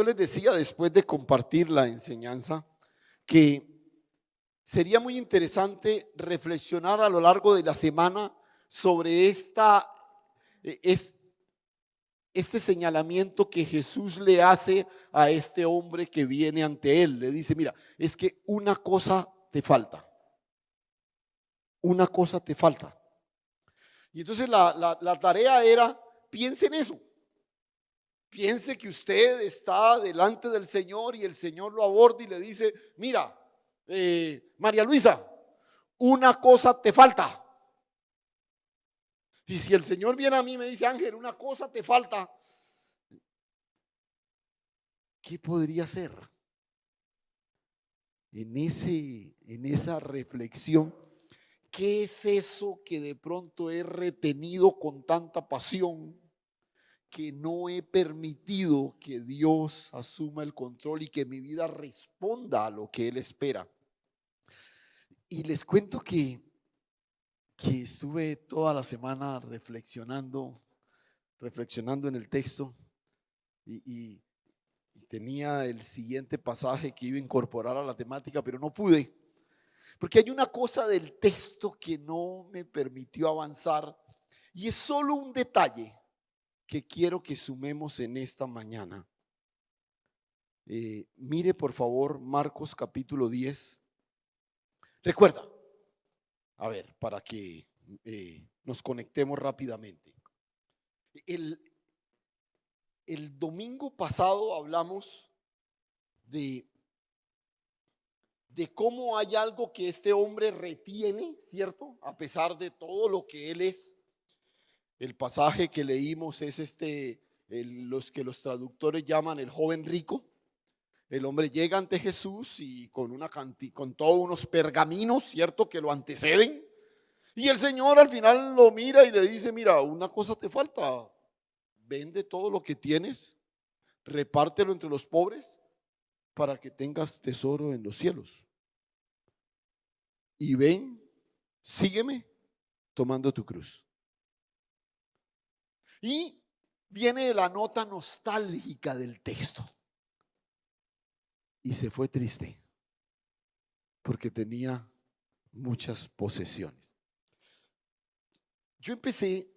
Yo les decía después de compartir la enseñanza que sería muy interesante reflexionar a lo largo de la semana sobre este señalamiento que Jesús le hace a este hombre que viene ante él. Le dice, mira, es que una cosa te falta. Una cosa te falta. Y entonces la tarea era, piense en eso. Piense que usted está delante del Señor y el Señor lo aborda y le dice, mira, María Luisa, una cosa te falta. Y si el Señor viene a mí y me dice, Ángel, una cosa te falta, ¿qué podría ser? En esa reflexión, ¿qué es eso que de pronto he retenido con tanta pasión, que no he permitido que Dios asuma el control y que mi vida responda a lo que Él espera? Y les cuento que estuve toda la semana reflexionando en el texto y tenía el siguiente pasaje que iba a incorporar a la temática, pero no pude, porque hay una cosa del texto que no me permitió avanzar y es solo un detalle que quiero que sumemos en esta mañana. Mire por favor Marcos capítulo 10. Recuerda, a ver, para que nos conectemos rápidamente. El domingo pasado hablamos de cómo hay algo que este hombre retiene, ¿cierto? A pesar de todo lo que él es. El pasaje que leímos es los que los traductores llaman el joven rico. El hombre llega ante Jesús y con todos unos pergaminos, ¿cierto? Que lo anteceden. Y el Señor al final lo mira y le dice, mira, una cosa te falta. Vende todo lo que tienes, repártelo entre los pobres para que tengas tesoro en los cielos. Y ven, sígueme tomando tu cruz. Y viene la nota nostálgica del texto. Y se fue triste porque tenía muchas posesiones. Yo empecé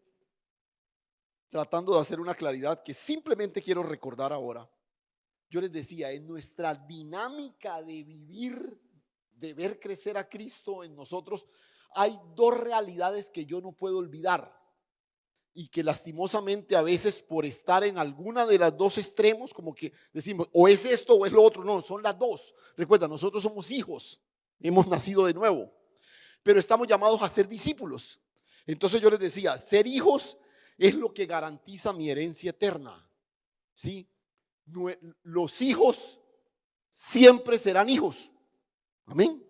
tratando de hacer una claridad que simplemente quiero recordar ahora. Yo les decía, en nuestra dinámica de vivir, de ver crecer a Cristo en nosotros, hay dos realidades que yo no puedo olvidar y que lastimosamente a veces por estar en alguna de las dos extremos, como que decimos, o es esto o es lo otro. No, son las dos. Recuerda, nosotros somos hijos, hemos nacido de nuevo, pero estamos llamados a ser discípulos. Entonces yo les decía, ser hijos es lo que garantiza mi herencia eterna. ¿Sí? Los hijos siempre serán hijos. Amén.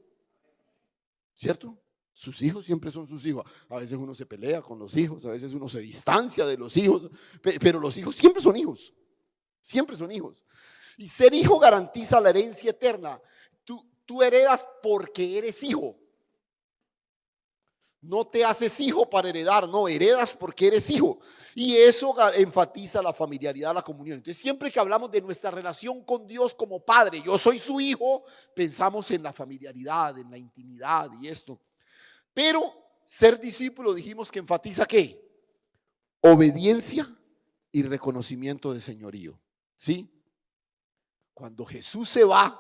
¿Cierto? Sus hijos siempre son sus hijos. A veces uno se pelea con los hijos, a veces uno se distancia de los hijos, pero los hijos siempre son hijos. Siempre son hijos. Y ser hijo garantiza la herencia eterna. Tú heredas porque eres hijo. No te haces hijo para heredar, no, heredas porque eres hijo. Y eso enfatiza la familiaridad, la comunión. Entonces, siempre que hablamos de nuestra relación con Dios como padre, yo soy su hijo, pensamos en la familiaridad, en la intimidad y esto. Pero ser discípulo dijimos que enfatiza ¿qué? Obediencia y reconocimiento de señorío. ¿Sí? Cuando Jesús se va,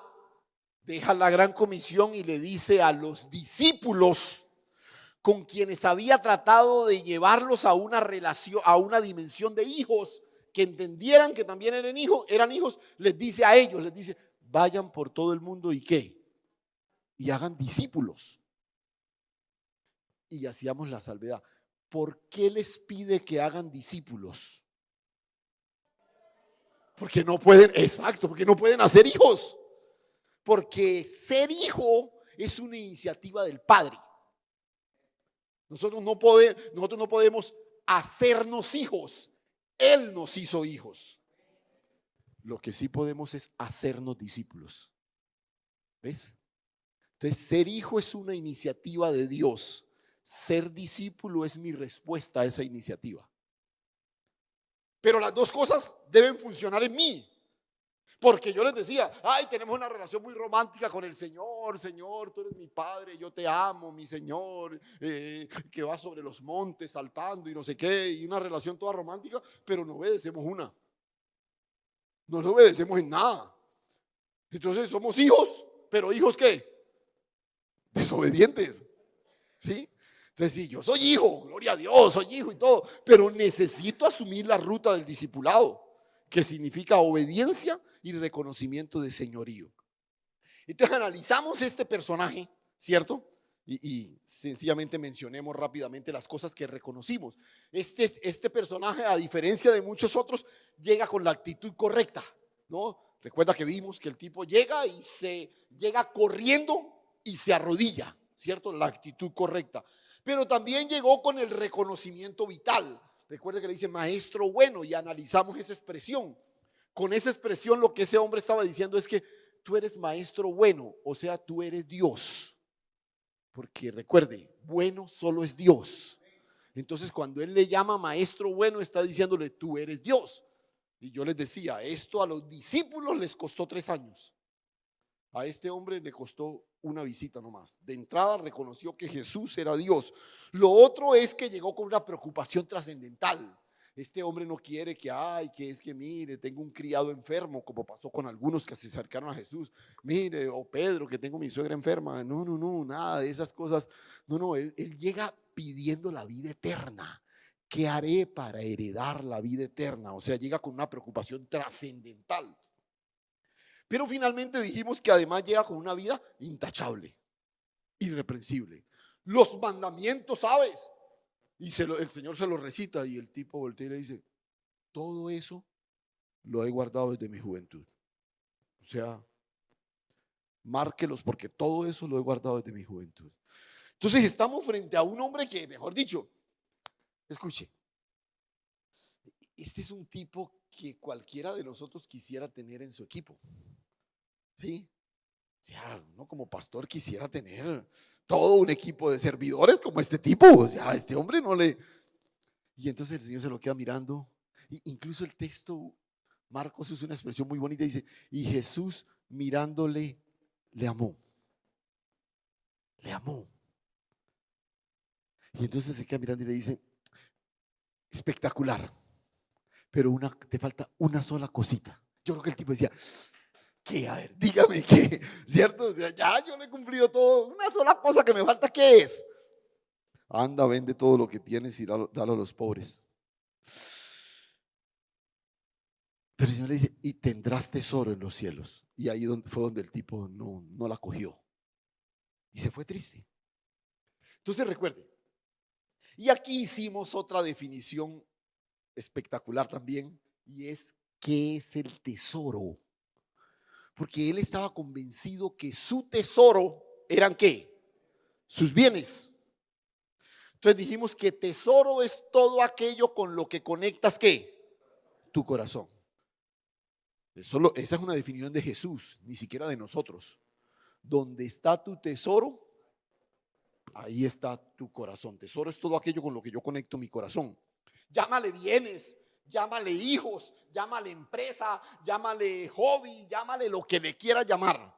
deja la gran comisión y le dice a los discípulos con quienes había tratado de llevarlos a una relación, a una dimensión de hijos, que entendieran que también eran hijos, les dice a ellos, les dice, vayan por todo el mundo y ¿qué? Y hagan discípulos. Y hacíamos la salvedad. ¿Por qué les pide que hagan discípulos? Porque no pueden, exacto, porque no pueden hacer hijos. Porque ser hijo es una iniciativa del Padre. Nosotros no podemos hacernos hijos. Él nos hizo hijos. Lo que sí podemos es hacernos discípulos. ¿Ves? Entonces, ser hijo es una iniciativa de Dios. Ser discípulo es mi respuesta a esa iniciativa. Pero las dos cosas deben funcionar en mí. Porque yo les decía, ay, tenemos una relación muy romántica con el Señor. Señor, tú eres mi Padre, yo te amo, mi Señor, que va sobre los montes saltando y no sé qué, y una relación toda romántica, pero no obedecemos una. No le obedecemos en nada. Entonces somos hijos, pero hijos ¿qué? Desobedientes. ¿Sí? Entonces sí, yo soy hijo, gloria a Dios, soy hijo y todo, pero necesito asumir la ruta del discipulado, que significa obediencia y reconocimiento de señorío. Entonces analizamos este personaje, ¿cierto? Y sencillamente mencionemos rápidamente las cosas que reconocimos. Este personaje, a diferencia de muchos otros, llega con la actitud correcta, ¿no? Recuerda que vimos que el tipo llega y se llega corriendo y se arrodilla, ¿cierto? La actitud correcta. Pero también llegó con el reconocimiento vital. Recuerda que le dice maestro bueno y analizamos esa expresión. Con esa expresión lo que ese hombre estaba diciendo es que tú eres maestro bueno, o sea, tú eres Dios. Porque recuerde, bueno solo es Dios. Entonces cuando él le llama maestro bueno, está diciéndole tú eres Dios. Y yo les decía, esto a los discípulos les costó 3 años. A este hombre le costó una visita nomás. De entrada reconoció que Jesús era Dios. Lo otro es que llegó con una preocupación trascendental. Este hombre no quiere que es que mire, tengo un criado enfermo, como pasó con algunos que se acercaron a Jesús. Mire, o Pedro, que tengo mi suegra enferma. No, no, no, nada de esas cosas. No, no, él llega pidiendo la vida eterna. ¿Qué haré para heredar la vida eterna? O sea, llega con una preocupación trascendental. Pero finalmente dijimos que además llega con una vida intachable, irreprensible. Los mandamientos, ¿sabes? Y el Señor se lo recita y el tipo voltea y le dice, todo eso lo he guardado desde mi juventud. O sea, márquelos porque todo eso lo he guardado desde mi juventud. Entonces estamos frente a un hombre que, mejor dicho, escuche, este es un tipo que cualquiera de nosotros quisiera tener en su equipo. ¿Sí? O sea, uno como pastor quisiera tener todo un equipo de servidores como este tipo. O sea, este hombre no le... Y entonces el Señor se lo queda mirando. Incluso el texto, Marcos usa una expresión muy bonita, dice, y Jesús mirándole, le amó. Le amó. Y entonces se queda mirando y le dice, espectacular, pero te falta una sola cosita. Yo creo que el tipo decía, ¿qué? A ver, dígame qué, ¿cierto? O sea, ya yo le he cumplido todo. Una sola cosa que me falta, ¿qué es? Anda, vende todo lo que tienes y dalo a los pobres. Pero el Señor le dice, y tendrás tesoro en los cielos. Y ahí fue donde el tipo no la cogió. Y se fue triste. Entonces recuerde, y aquí hicimos otra definición espectacular también, y es, ¿qué es el tesoro? Porque él estaba convencido que su tesoro eran ¿qué? Sus bienes. Entonces dijimos que tesoro es todo aquello con lo que conectas ¿qué? Tu corazón. Esa es una definición de Jesús, ni siquiera de nosotros. Donde está tu tesoro, ahí está tu corazón. Tesoro es todo aquello con lo que yo conecto mi corazón. Llámale bienes, llámale hijos, llámale empresa, llámale hobby, llámale lo que le quieras llamar.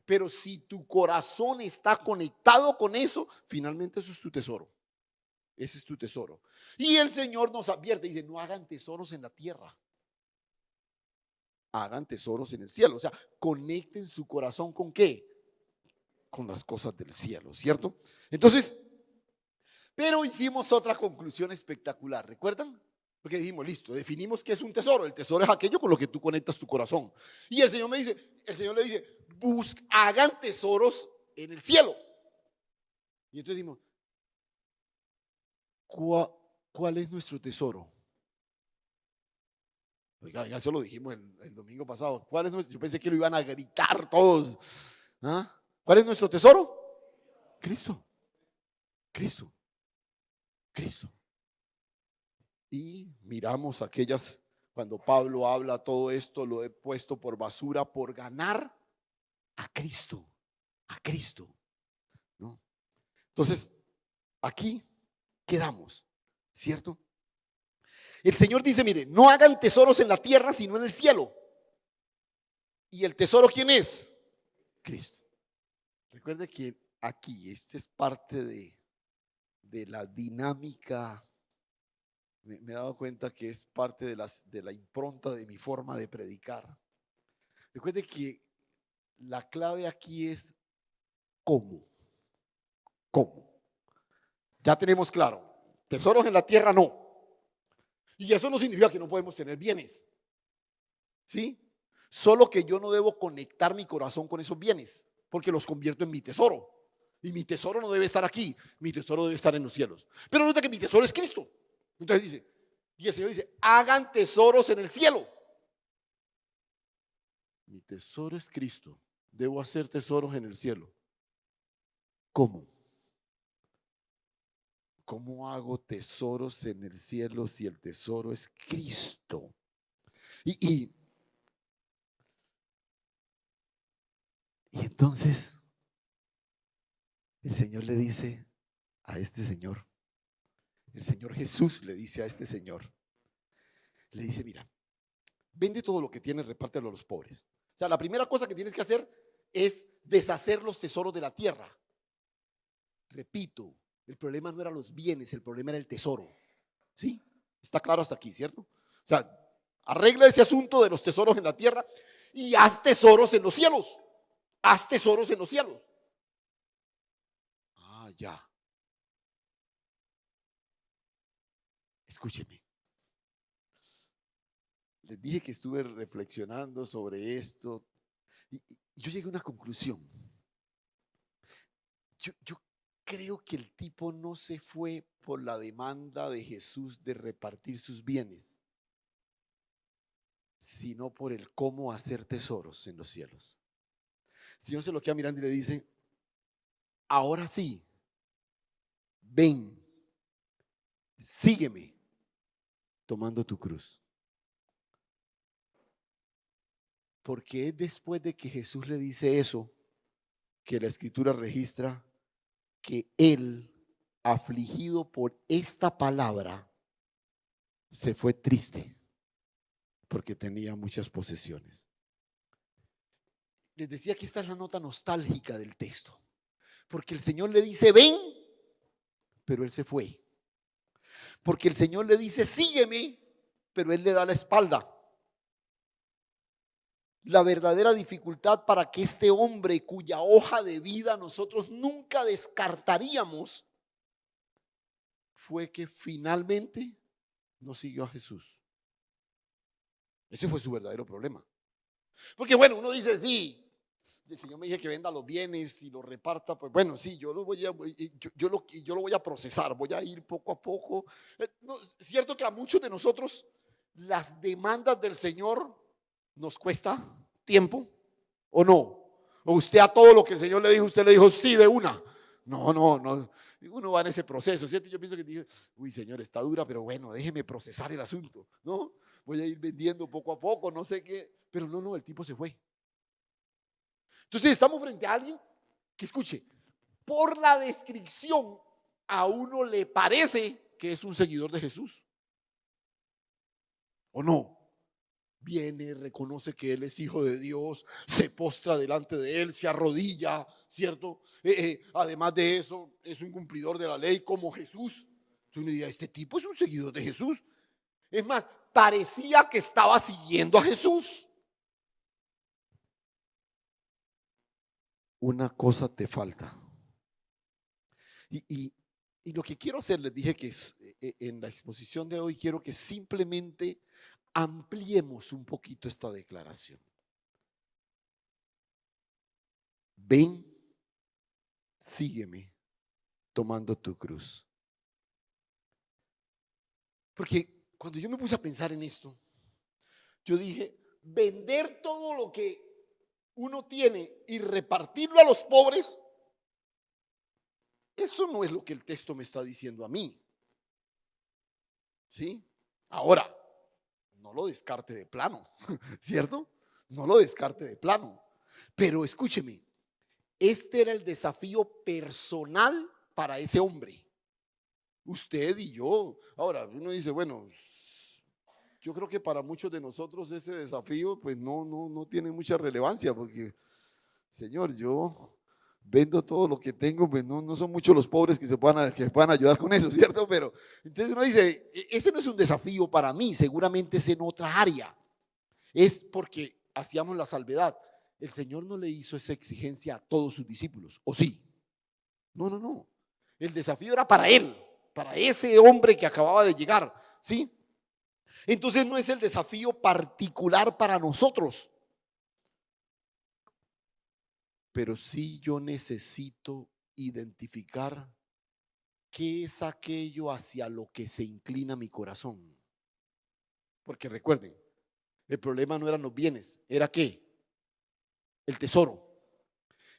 Pero si tu corazón está conectado con eso, finalmente eso es tu tesoro. Ese es tu tesoro. Y el Señor nos advierte, dice, no hagan tesoros en la tierra. Hagan tesoros en el cielo. O sea, conecten su corazón con ¿qué? Con las cosas del cielo, ¿cierto? Entonces, pero hicimos otra conclusión espectacular, ¿recuerdan? Porque dijimos, listo, definimos qué es un tesoro. El tesoro es aquello con lo que tú conectas tu corazón. Y el Señor le dice, hagan tesoros en el cielo. Y entonces dijimos, ¿cuál es nuestro tesoro? Oiga, ya se lo dijimos el domingo pasado. ¿Cuál es yo pensé que lo iban a gritar todos. ¿Ah? ¿Cuál es nuestro tesoro? Cristo. Cristo. Cristo. Y miramos cuando Pablo habla todo esto, lo he puesto por basura por ganar a Cristo. A Cristo. ¿No? Entonces, aquí quedamos, ¿cierto? El Señor dice, mire, no hagan tesoros en la tierra, sino en el cielo. ¿Y el tesoro quién es? Cristo. Recuerde que aquí, este es parte de la dinámica. Me he dado cuenta que es parte de la impronta de mi forma de predicar. Recuerde que la clave aquí es cómo. ¿Cómo? Ya tenemos claro, tesoros en la tierra no. Y eso no significa que no podemos tener bienes. ¿Sí? Solo que yo no debo conectar mi corazón con esos bienes, porque los convierto en mi tesoro. Y mi tesoro no debe estar aquí, mi tesoro debe estar en los cielos. Pero resulta que mi tesoro es Cristo. Entonces dice, y el Señor dice, hagan tesoros en el cielo. Mi tesoro es Cristo, debo hacer tesoros en el cielo. ¿Cómo? ¿Cómo hago tesoros en el cielo si el tesoro es Cristo? Y entonces el Señor le dice a este señor, el Señor Jesús le dice a este señor, le dice, mira, vende todo lo que tienes, repártelo a los pobres. O sea, la primera cosa que tienes que hacer es deshacer los tesoros de la tierra. Repito, el problema no eran los bienes, el problema era el tesoro. ¿Sí? Está claro hasta aquí, ¿cierto? O sea, arregla ese asunto de los tesoros en la tierra y haz tesoros en los cielos. Haz tesoros en los cielos. Ah, ya. Escúcheme. Les dije que estuve reflexionando sobre esto y yo llegué a una conclusión. Yo creo que el tipo no se fue por la demanda de Jesús de repartir sus bienes, sino por el cómo hacer tesoros en los cielos. El Señor se lo queda mirando y le dice, ahora sí, ven, sígueme, tomando tu cruz. Porque es después de que Jesús le dice eso que la Escritura registra que él, afligido por esta palabra, se fue triste porque tenía muchas posesiones. Les decía que esta es la nota nostálgica del texto, porque el Señor le dice ven, pero él se fue. Porque el Señor le dice sígueme, pero él le da la espalda. La verdadera dificultad para que este hombre, cuya hoja de vida nosotros nunca descartaríamos, fue que finalmente no siguió a Jesús. Ese fue su verdadero problema. Porque bueno, uno dice, sí, el Señor me dice que venda los bienes y los reparta, pues bueno, sí, yo lo voy a procesar, voy a ir poco a poco. No, es cierto que a muchos de nosotros las demandas del Señor nos cuesta tiempo, ¿o no? O usted a todo lo que el Señor le dijo, usted le dijo sí de una. No. Uno va en ese proceso, ¿cierto? Yo pienso que dije, uy, Señor, está dura, pero bueno, déjeme procesar el asunto, ¿no? Voy a ir vendiendo poco a poco, no sé qué. Pero no, el tipo se fue. Entonces estamos frente a alguien que, escuche, por la descripción a uno le parece que es un seguidor de Jesús. ¿O no? Viene, reconoce que Él es hijo de Dios, se postra delante de Él, se arrodilla, ¿cierto? Además de eso, es un cumplidor de la ley como Jesús. Entonces uno diría, este tipo es un seguidor de Jesús. Es más, parecía que estaba siguiendo a Jesús. Una cosa te falta. Y lo que quiero hacer, les dije que en la exposición de hoy quiero que simplemente ampliemos un poquito esta declaración. Ven, sígueme, tomando tu cruz. Porque cuando yo me puse a pensar en esto, yo dije, vender todo lo que uno tiene y repartirlo a los pobres, eso no es lo que el texto me está diciendo a mí. ¿Sí? Ahora, no lo descarte de plano, ¿cierto? No lo descarte de plano. Pero escúcheme, este era el desafío personal para ese hombre. Usted y yo. Ahora, uno dice, bueno, yo creo que para muchos de nosotros ese desafío pues no tiene mucha relevancia porque, Señor, yo vendo todo lo que tengo, pues no son muchos los pobres que puedan ayudar con eso, ¿cierto? Pero entonces uno dice, ese no es un desafío para mí, seguramente es en otra área. Es porque hacíamos la salvedad. El Señor no le hizo esa exigencia a todos sus discípulos, ¿o sí? No. El desafío era para él, para ese hombre que acababa de llegar, ¿sí? Entonces no es el desafío particular para nosotros, pero sí yo necesito identificar qué es aquello hacia lo que se inclina mi corazón. Porque recuerden, el problema no eran los bienes, ¿era qué? El tesoro.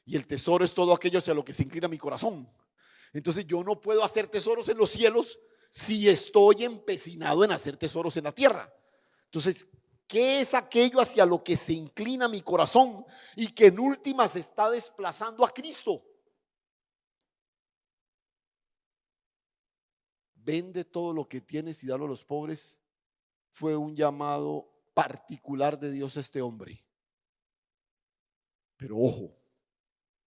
Y el tesoro es todo aquello hacia lo que se inclina mi corazón. Entonces yo no puedo hacer tesoros en los cielos si estoy empecinado en hacer tesoros en la tierra. Entonces, ¿qué es aquello hacia lo que se inclina mi corazón y que en últimas está desplazando a Cristo? Vende todo lo que tienes y dalo a los pobres. Fue un llamado particular de Dios a este hombre. Pero ojo,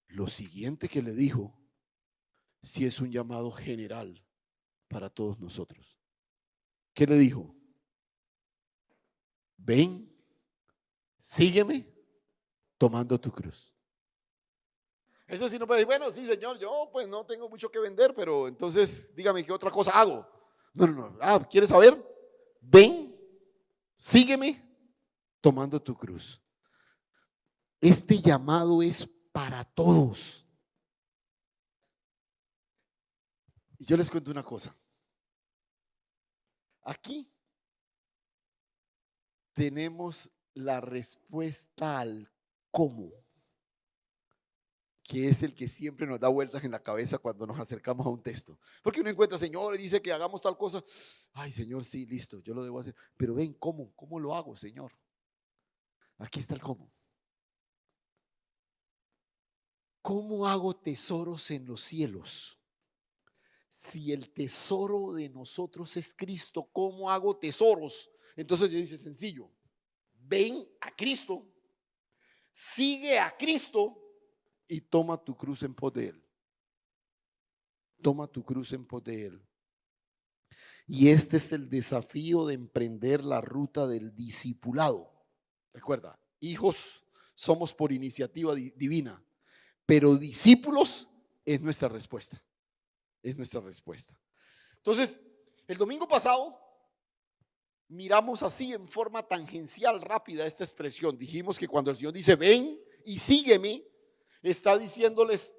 lo siguiente que le dijo, sí es un llamado general para todos nosotros. ¿Qué le dijo? Ven, sígueme tomando tu cruz. Eso sí no puede decir, bueno, sí, Señor, yo pues no tengo mucho que vender, pero entonces dígame qué otra cosa hago. No. ¿Quieres saber? Ven, sígueme tomando tu cruz. Este llamado es para todos. Y yo les cuento una cosa. Aquí tenemos la respuesta al cómo, que es el que siempre nos da vueltas en la cabeza cuando nos acercamos a un texto. Porque uno encuentra, Señor, y dice que hagamos tal cosa. Ay, Señor, sí, listo, yo lo debo hacer. Pero ven, ¿cómo lo hago, Señor? Aquí está el cómo. ¿Cómo hago tesoros en los cielos? Si el tesoro de nosotros es Cristo, ¿cómo hago tesoros? Entonces yo dice sencillo, ven a Cristo, sigue a Cristo y toma tu cruz en pos de Él. Toma tu cruz en pos de Él. Y este es el desafío de emprender la ruta del discipulado. Recuerda, hijos somos por iniciativa divina, pero discípulos es nuestra respuesta. Es nuestra respuesta. Entonces, el domingo pasado miramos así en forma tangencial, rápida esta expresión. Dijimos que cuando el Señor dice ven y sígueme, está diciéndoles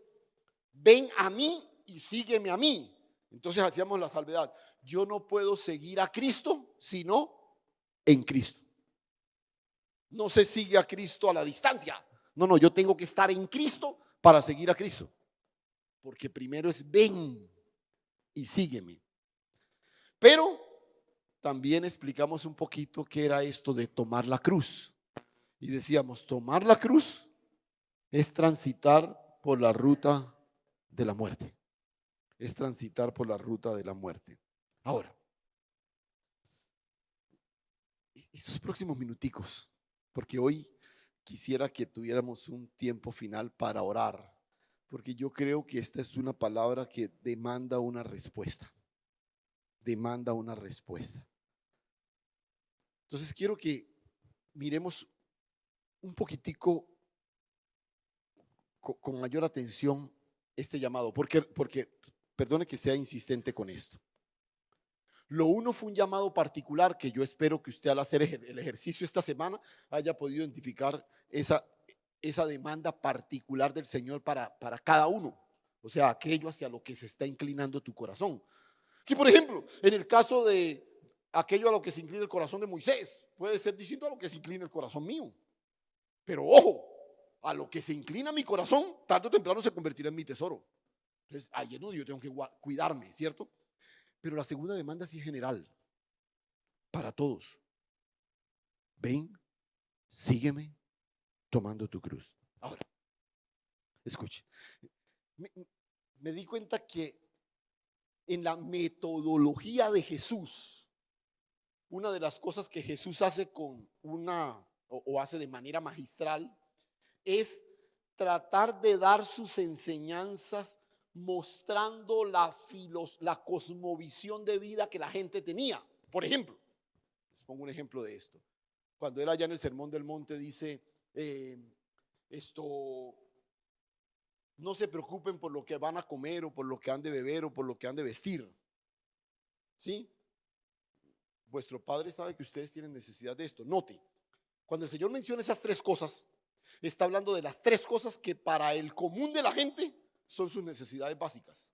ven a mí y sígueme a mí. Entonces hacíamos la salvedad. Yo no puedo seguir a Cristo sino en Cristo. No se sigue a Cristo a la distancia. No, yo tengo que estar en Cristo para seguir a Cristo. Porque primero es ven y sígueme. Pero también explicamos un poquito qué era esto de tomar la cruz. Y decíamos, tomar la cruz es transitar por la ruta de la muerte. Es transitar por la ruta de la muerte. Ahora, estos próximos minuticos, porque hoy quisiera que tuviéramos un tiempo final para orar, porque yo creo que esta es una palabra que demanda una respuesta. Demanda una respuesta. Entonces quiero que miremos un poquitico con mayor atención este llamado, porque perdone que sea insistente con esto. Lo uno fue un llamado particular que yo espero que usted al hacer el ejercicio esta semana haya podido identificar esa demanda particular del Señor para cada uno. O sea, aquello hacia lo que se está inclinando tu corazón. Que por ejemplo, en el caso de aquello a lo que se inclina el corazón de Moisés, puede ser distinto a lo que se inclina el corazón mío. Pero ojo, a lo que se inclina mi corazón, tarde o temprano se convertirá en mi tesoro. Entonces, ahí es donde yo tengo que cuidarme, ¿cierto? Pero la segunda demanda sí es general, para todos. Ven, sígueme tomando tu cruz. Ahora, escuche, me di cuenta que en la metodología de Jesús una de las cosas que Jesús hace con o hace de manera magistral es tratar de dar sus enseñanzas mostrando la cosmovisión de vida que la gente tenía. Por ejemplo, les pongo un ejemplo de esto. Cuando era allá en el Sermón del Monte dice, no se preocupen por lo que van a comer o por lo que han de beber o por lo que han de vestir. ¿Sí? Vuestro Padre sabe que ustedes tienen necesidad de esto. Note, cuando el Señor menciona esas tres cosas, está hablando de las tres cosas que para el común de la gente son sus necesidades básicas: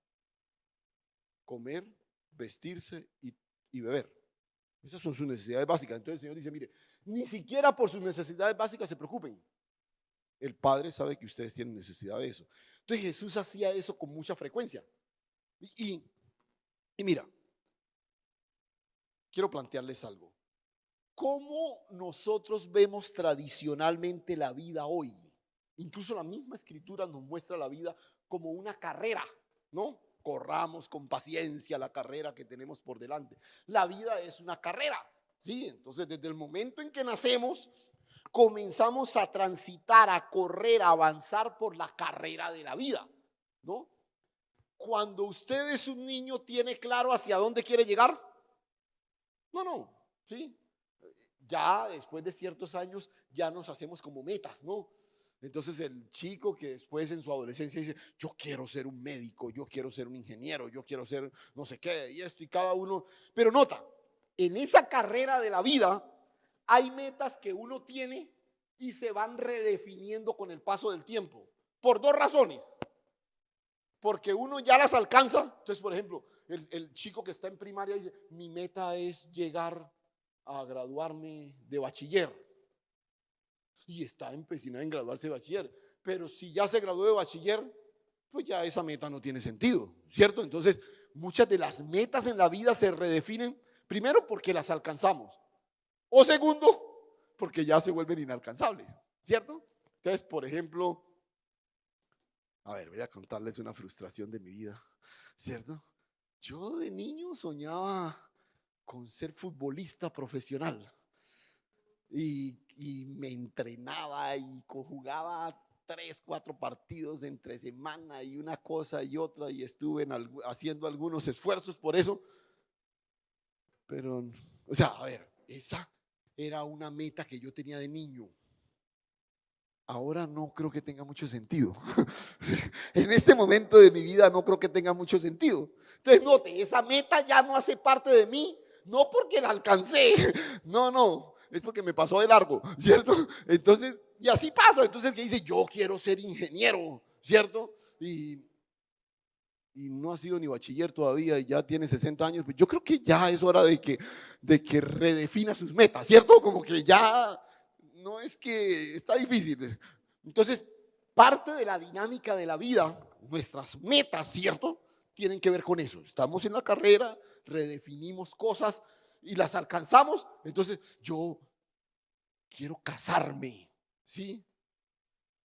comer, vestirse y beber. Esas son sus necesidades básicas. Entonces el Señor dice, mire, ni siquiera por sus necesidades básicas se preocupen. El Padre sabe que ustedes tienen necesidad de eso. Entonces Jesús hacía eso con mucha frecuencia. Y mira, quiero plantearles algo. ¿Cómo nosotros vemos tradicionalmente la vida hoy? Incluso la misma escritura nos muestra la vida como una carrera, ¿no? Corramos con paciencia la carrera que tenemos por delante. La vida es una carrera, ¿sí? Entonces, desde el momento en que nacemos, comenzamos a transitar, a correr, a avanzar por la carrera de la vida, ¿no? Cuando usted es un niño, ¿tiene claro hacia dónde quiere llegar? No, ¿sí? Ya después de ciertos años ya nos hacemos como metas, ¿no? Entonces el chico que después en su adolescencia dice, yo quiero ser un médico, yo quiero ser un ingeniero, yo quiero ser no sé qué, y esto y cada uno. Pero nota, en esa carrera de la vida hay metas que uno tiene y se van redefiniendo con el paso del tiempo, por dos razones. Porque uno ya las alcanza. Entonces, por ejemplo, el chico que está en primaria dice, mi meta es llegar a graduarme de bachiller. Y está empecinado en graduarse de bachiller. Pero si ya se graduó de bachiller, pues ya esa meta no tiene sentido, ¿cierto? Entonces, muchas de las metas en la vida se redefinen, primero porque las alcanzamos, o segundo, porque ya se vuelven inalcanzables, ¿cierto? Entonces, por ejemplo, a ver, voy a contarles una frustración de mi vida, ¿cierto? Yo de niño soñaba con ser futbolista profesional y me entrenaba y jugaba 3, 4 partidos entre semana y una cosa y otra, y estuve haciendo algunos esfuerzos por eso. Pero, o sea, a ver, esa era una meta que yo tenía de niño. Ahora no creo que tenga mucho sentido. En este momento de mi vida no creo que tenga mucho sentido. Entonces note, esa meta ya no hace parte de mí, no porque la alcancé, no, es porque me pasó de largo, ¿cierto? Entonces, y así pasa. Entonces el que dice, yo quiero ser ingeniero, ¿cierto? Y no ha sido ni bachiller todavía y ya tiene 60 años, pues yo creo que ya es hora de que redefina sus metas, ¿cierto? Como que ya no, es que está difícil. Entonces, parte de la dinámica de la vida, nuestras metas, ¿cierto?, tienen que ver con eso. Estamos en la carrera, redefinimos cosas y las alcanzamos. Entonces, yo quiero casarme, ¿sí?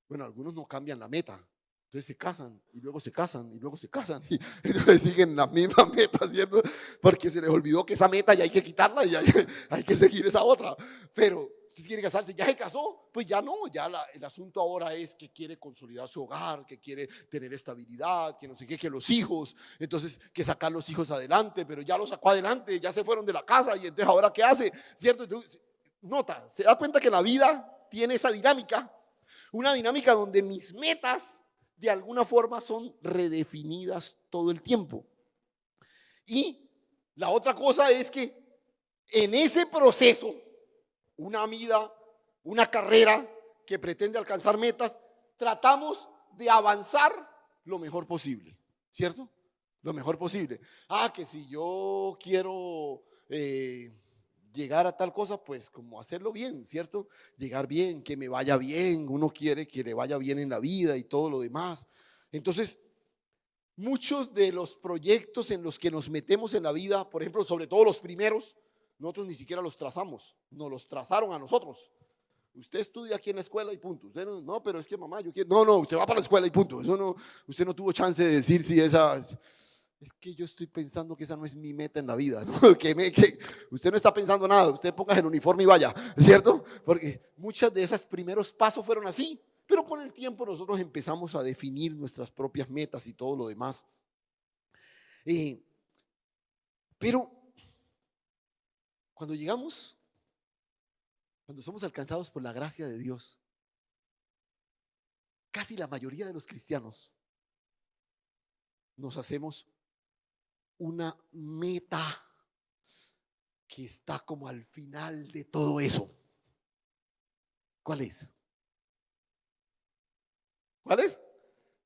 Bueno, algunos no cambian la meta. Entonces se casan y luego se casan y luego se casan y entonces siguen la misma meta, ¿cierto? Porque se les olvidó que esa meta ya hay que quitarla y hay que seguir esa otra. Pero si quiere casarse, ya se casó, pues ya no, ya el asunto ahora es que quiere consolidar su hogar, que quiere tener estabilidad, que no sé qué, que los hijos, entonces que sacar los hijos adelante, pero ya los sacó adelante, ya se fueron de la casa y entonces ahora ¿qué hace? ¿Cierto? Entonces, nota, se da cuenta que la vida tiene esa dinámica, una dinámica donde mis metas de alguna forma son redefinidas todo el tiempo. Y la otra cosa es que en ese proceso, una vida, una carrera que pretende alcanzar metas, tratamos de avanzar lo mejor posible, ¿cierto? Lo mejor posible. Que si yo quiero llegar a tal cosa, pues como hacerlo bien, ¿cierto? Llegar bien, que me vaya bien, uno quiere que le vaya bien en la vida y todo lo demás. Entonces, muchos de los proyectos en los que nos metemos en la vida, por ejemplo, sobre todo los primeros, nosotros ni siquiera los trazamos, nos los trazaron a nosotros. Usted estudia aquí en la escuela y punto. Usted no, pero es que mamá, yo quiero. No, usted va para la escuela y punto. Eso no, usted no tuvo chance de decir si esa. es que yo estoy pensando que esa no es mi meta en la vida, ¿no? Que usted no está pensando nada, usted ponga el uniforme y vaya, ¿cierto? Porque muchas de esos primeros pasos fueron así, pero con el tiempo nosotros empezamos a definir nuestras propias metas y todo lo demás. Eh, pero cuando llegamos, cuando somos alcanzados por la gracia de Dios, casi la mayoría de los cristianos nos hacemos una meta que está como al final de todo eso. ¿Cuál es? ¿Cuál es?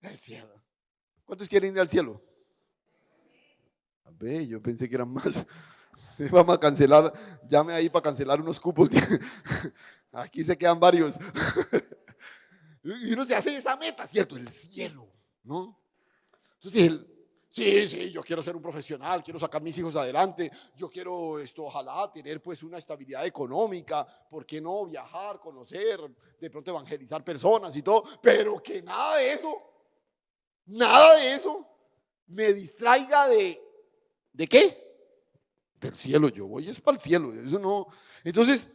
El cielo. ¿Cuántos quieren ir al cielo? A ver, yo pensé que eran más. Vamos a cancelar, llame ahí para cancelar unos cupos. Aquí se quedan varios. Y uno se hace esa meta, ¿cierto? El cielo, ¿no? Entonces, sí, yo quiero ser un profesional, quiero sacar mis hijos adelante, yo quiero ojalá tener pues una estabilidad económica, ¿por qué no viajar, conocer, de pronto evangelizar personas y todo? Pero que nada de eso me distraiga ¿de qué? Del cielo. Yo voy es para el cielo, eso no. Entonces,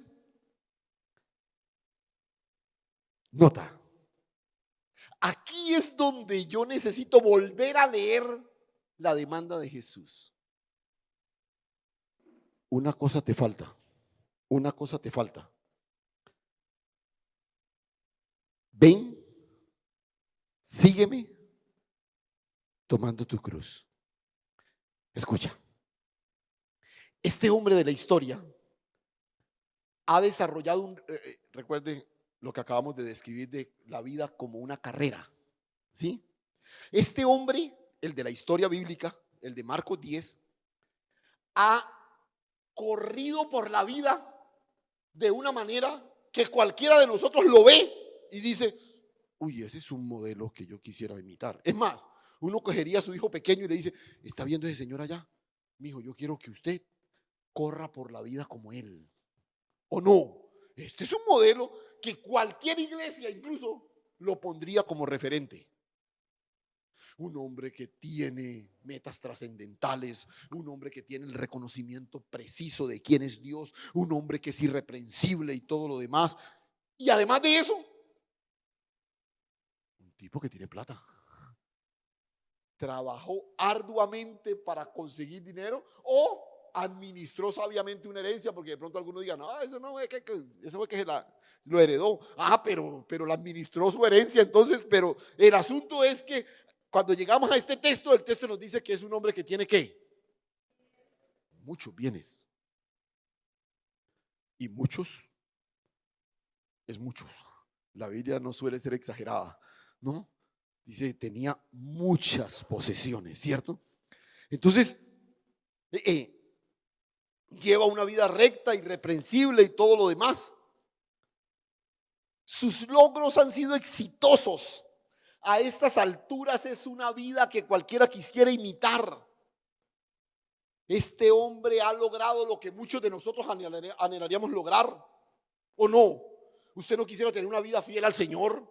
nota, aquí es donde yo necesito volver a leer la demanda de Jesús. Una cosa te falta, una cosa te falta. Ven, sígueme tomando tu cruz. Escucha, este hombre de la historia ha desarrollado recuerden lo que acabamos de describir de la vida como una carrera, ¿sí? Este hombre, el de la historia bíblica, el de Marcos 10, ha corrido por la vida de una manera que cualquiera de nosotros lo ve y dice, uy, ese es un modelo que yo quisiera imitar. Es más, uno cogería a su hijo pequeño y le dice, ¿está viendo ese señor allá? Mijo, yo quiero que usted corra por la vida como él. ¿O no? Este es un modelo que cualquier iglesia incluso lo pondría como referente. Un hombre que tiene metas trascendentales, un hombre que tiene el reconocimiento preciso de quién es Dios, un hombre que es irreprensible y todo lo demás. Y además de eso, un tipo que tiene plata. Trabajó arduamente para conseguir dinero o administró sabiamente una herencia, porque de pronto algunos digan, no, eso no es eso fue que lo heredó. Pero la administró su herencia, entonces, pero el asunto es que cuando llegamos a este texto, el texto nos dice que es un hombre que tiene ¿qué? Muchos bienes. Y muchos es muchos. La Biblia no suele ser exagerada, ¿no? Dice, tenía muchas posesiones, ¿cierto? Entonces, lleva una vida recta, irreprensible y todo lo demás. Sus logros han sido exitosos. A estas alturas es una vida que cualquiera quisiera imitar. Este hombre ha logrado lo que muchos de nosotros anhelaríamos lograr, ¿o no? Usted no quisiera tener una vida fiel al Señor,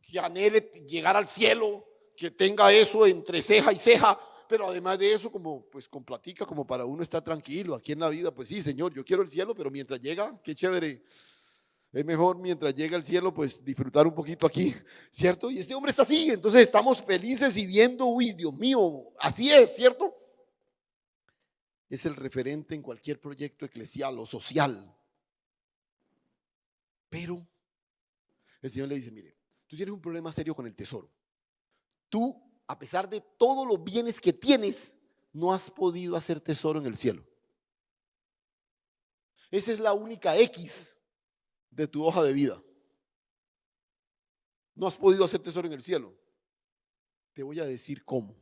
que anhele llegar al cielo, que tenga eso entre ceja y ceja, pero además de eso, como pues con platica, como para uno estar tranquilo aquí en la vida, pues sí, Señor, yo quiero el cielo, pero mientras llega, qué chévere. Es mejor mientras llega el cielo, pues disfrutar un poquito aquí, ¿cierto? Y este hombre está así, entonces estamos felices y viendo, uy, Dios mío, así es, ¿cierto? Es el referente en cualquier proyecto eclesial o social. Pero el Señor le dice, mire, tú tienes un problema serio con el tesoro. Tú, a pesar de todos los bienes que tienes, no has podido hacer tesoro en el cielo. Esa es la única X de tu hoja de vida. No has podido hacer tesoro en el cielo. Te voy a decir cómo.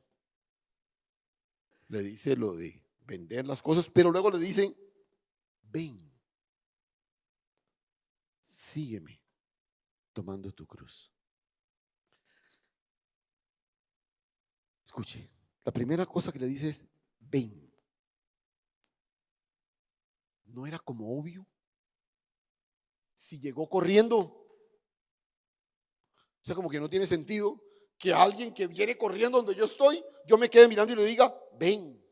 Le dice lo de vender las cosas, pero luego le dicen, ven, sígueme tomando tu cruz. Escuche, la primera cosa que le dice es, ven. ¿No era como obvio? Si llegó corriendo, o sea, como que no tiene sentido que alguien que viene corriendo donde yo estoy, yo me quede mirando y le diga, ven,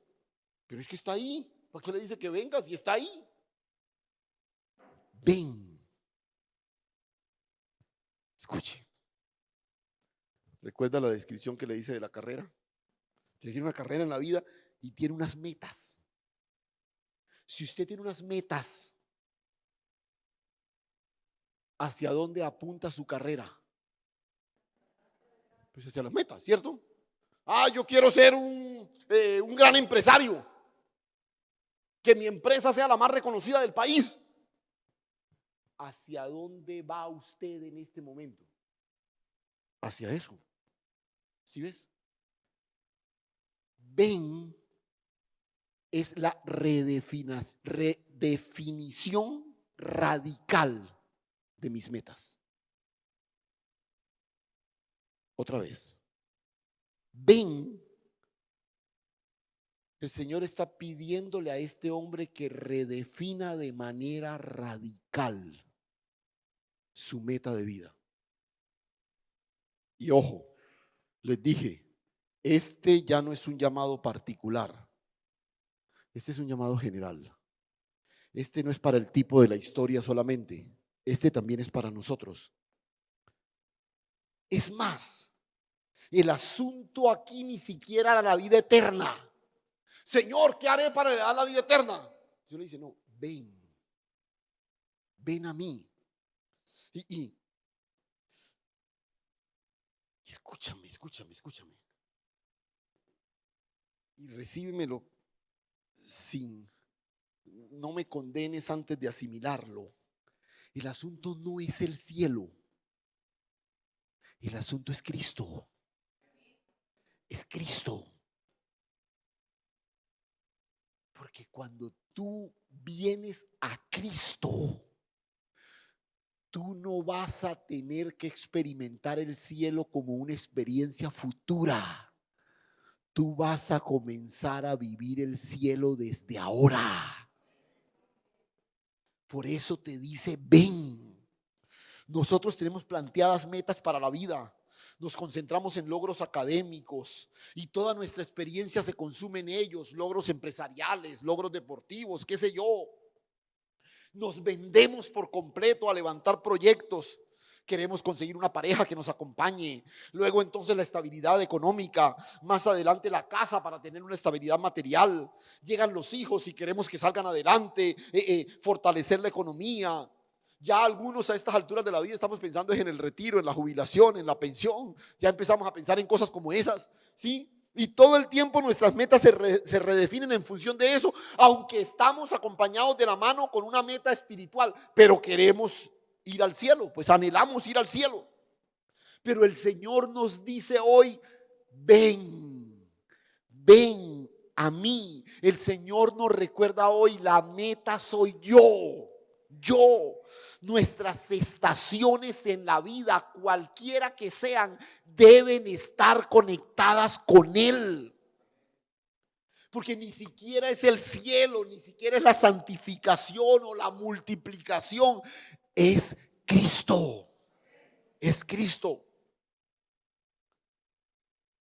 pero es que está ahí. ¿Por qué le dice que venga si está ahí? Ven. Escuche. ¿Recuerda la descripción que le hice de la carrera? Tiene una carrera en la vida y tiene unas metas. Si usted tiene unas metas, ¿hacia dónde apunta su carrera? Pues hacia las metas, ¿cierto? Yo quiero ser un gran empresario, que mi empresa sea la más reconocida del país. ¿Hacia dónde va usted en este momento? Hacia eso. ¿Sí ves? Ven es la redefinición radical de mis metas. Otra vez. Ven. El Señor está pidiéndole a este hombre que redefina de manera radical su meta de vida. Y ojo, les dije, este ya no es un llamado particular. Este es un llamado general. Este no es para el tipo de la historia solamente. Este también es para nosotros. Es más, el asunto aquí ni siquiera era la vida eterna. Señor, ¿qué haré para heredar la vida eterna? El Señor le dice, no, ven a mí. Y escúchame. Y recíbemelo no me condenes antes de asimilarlo. El asunto no es el cielo. El asunto es Cristo. Es Cristo. Porque cuando tú vienes a Cristo, tú no vas a tener que experimentar el cielo como una experiencia futura. Tú vas a comenzar a vivir el cielo desde ahora. Por eso te dice, ven. Nosotros tenemos planteadas metas para la vida. Nos concentramos en logros académicos y toda nuestra experiencia se consume en ellos, logros empresariales, logros deportivos, qué sé yo. Nos vendemos por completo a levantar proyectos. Queremos conseguir una pareja que nos acompañe, luego entonces la estabilidad económica, más adelante la casa para tener una estabilidad material, llegan los hijos y queremos que salgan adelante, fortalecer la economía. Ya algunos a estas alturas de la vida estamos pensando en el retiro, en la jubilación, en la pensión. Ya empezamos a pensar en cosas como esas, ¿sí? Y todo el tiempo nuestras metas se redefinen en función de eso, aunque estamos acompañados de la mano con una meta espiritual, pero queremos ir al cielo, pues anhelamos ir al cielo. Pero el Señor nos dice hoy, ven a mí. El Señor nos recuerda hoy, la meta soy yo. Nuestras estaciones en la vida, cualquiera que sean, deben estar conectadas con Él. Porque ni siquiera es el cielo, ni siquiera es la santificación o la multiplicación. Es Cristo. Es Cristo.